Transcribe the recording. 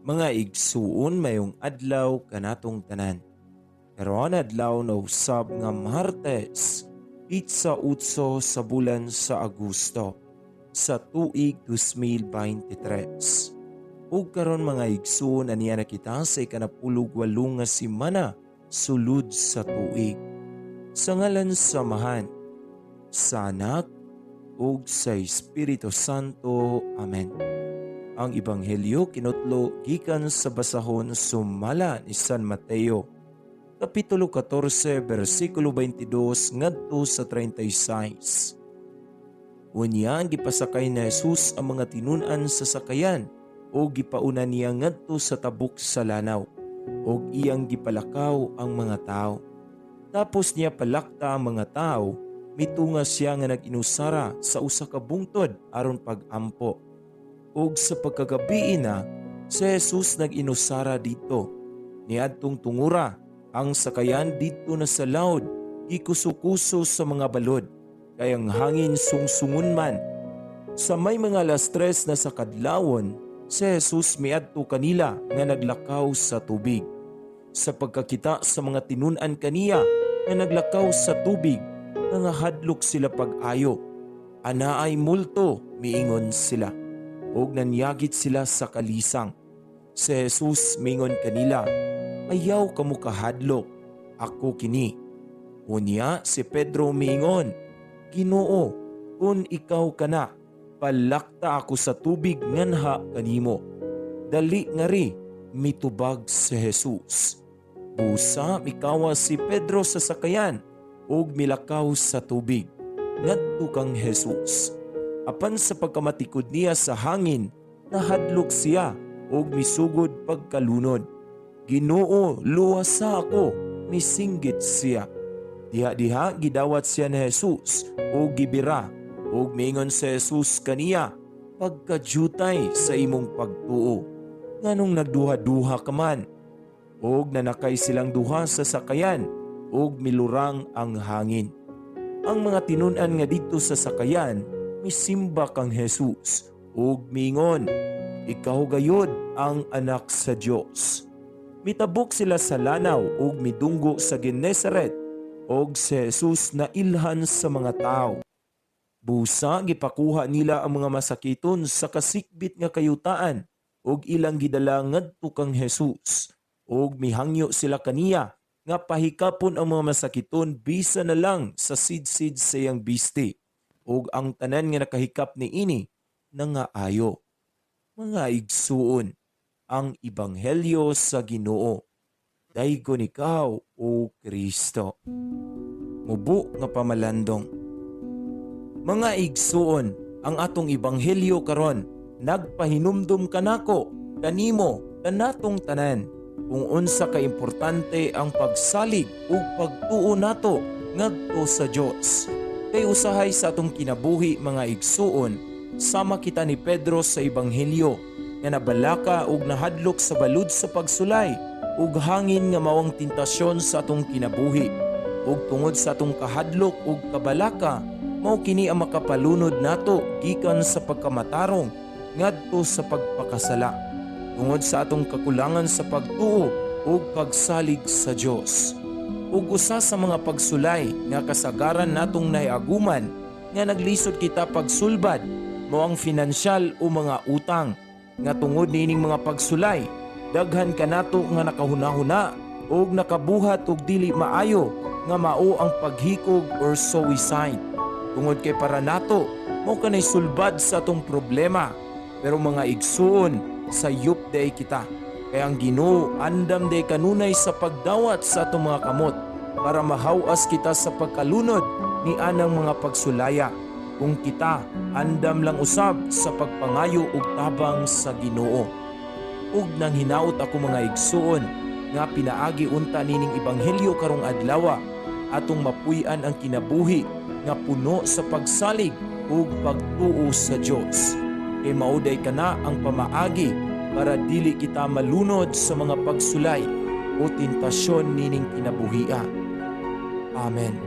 Mga igsuon mayong adlaw kanatong tanan. Karon adlaw na usab nga Martes, Itsa utso sa bulan sa Agosto sa tuig 2023. Ug karon mga igsuon aniya na kita sa ikanapulog walo nga semana sulod sa tuig. Sa ngalan sa Amahan, sa Anak ug sa Espiritu Santo. Amen. Ang Ebanghelyo kinutlo gikan sa basahon sumala ni San Mateo, Kapitulo 14, versikulo 22 ngadto sa 36. Unya gipasakay na Jesus ang mga tinun-an sa sakayan o gipauna niya ngadto sa tabok sa lanaw o iyang gipalakaw ang mga tao. Tapos niya palakta ang mga tao, mitunga siya nga nag-inusara sa usa ka bungtod aron pag-ampo. Ug sa pagkagabi na, si Jesus nag-inusara dito. Niadtong tungura, ang sakayan dito na sa laod, gikuso-kuso sa mga balod, kay ang hangin sungsungon man. Sa may mga alas 3 na sa kadlawon, si Jesus miadto kanila nga naglakaw sa tubig. Sa pagkakita sa mga tinun-an kaniya nga naglakaw sa tubig, nga hadlok sila pag-ayo. Anaay multo, miingon sila. Og nanyagit sila sa kalisang. Si Jesus mingon kanila, ayaw kamo kahadlok, ako kini. Unya si Pedro mingon, Ginoo, kung ikaw kana, palakta ako sa tubig nganha kanimo. Dali ngari, mitubag si Jesus. Busa mikawas si Pedro sa sakayan, og milakaw sa tubig. Ngadto kang Jesus. Apan sa pagkamatikod niya sa hangin, nahadlok siya og misugod pagkalunod. Ginoo, luwasa ako, misinggit siya. Diha-diha gidawat siya ni Jesus og gibira og mingon si Jesus kaniya, pagkadyutay sa imong pagtuo. Nganong nagduha-duha ka man? Og nanakay silang duha sa sakayan og milurang ang hangin. Ang mga tinun-an nga dito sa sakayan, misimba kang Jesus ug mingon, ikaw gayod ang anak sa Dios. Mitabok sila sa lanaw ug midunggo sa Genesaret ug si Jesus na ilhan sa mga tao. Busa gipakuha nila ang mga masakiton sa kasikbit nga kayutaan ug ilang gidala ngadto kang Jesus ug mihangyo sila kaniya nga pahikapon ang mga masakiton bisa na lang sa sidsid sa iyang bisti. Og ang tanan nga nakahikap ni ini nangaayo. Mga igsuon, ang Ebanghelyo sa Ginoo. Daygon ikaw, O Kristo. Mubo nga pamalandong. Mga igsuon, ang atong Ebanghelyo karon nagpahinumdum kanako, kanimo, kanatong tanan, kung unsa ka importante ang pagsalig ug pagtuo nato ngadto sa Dios. Kay usahay sa atong kinabuhi mga igsuon, sama kita ni Pedro sa Ebanghelyo nga nabalaka ug nahadlok sa balud sa pagsulay ug hangin nga mawang tentasyon sa atong kinabuhi. Ug tungod sa atong kahadlok ug kabalaka, mao kini ang makapalunod nato gikan sa pagkamatarong ngadto sa pagpakasala. Tungod sa atong kakulangan sa pagtuo ug pagsalig sa Dios. Ug usa sa mga pagsulay nga kasagaran natong nahiaguman nga naglisod kita pagsulbad mao ang finansyal o mga utang nga tungod niining mga pagsulay daghan kanato nga nakahuna-huna ug nakabuhat og dili maayo nga mao ang paghikog or suicide. Tungod kay para nato mao kanay sulbad sa atong problema, pero mga igsuon sayop day kita. Kaya ang Ginoo andam day kanunay sa pagdawat sa atong mga kamot para mahawas kita sa pagkalunod ni anang mga pagsulaya. Kung kita andam lang usab sa pagpangayo ug tabang sa Ginoo. Ug nang hinaut ako mga igsuon nga pinaagi unta nining Ebanghelyo karong adlaw atong mapuy-an ang kinabuhi nga puno sa pagsalig ug pagtuo sa Dios. Kay mauday kana ang pamaagi para dili kita malunod sa mga pagsulay o tentasyon nining kinabuhia. Amen.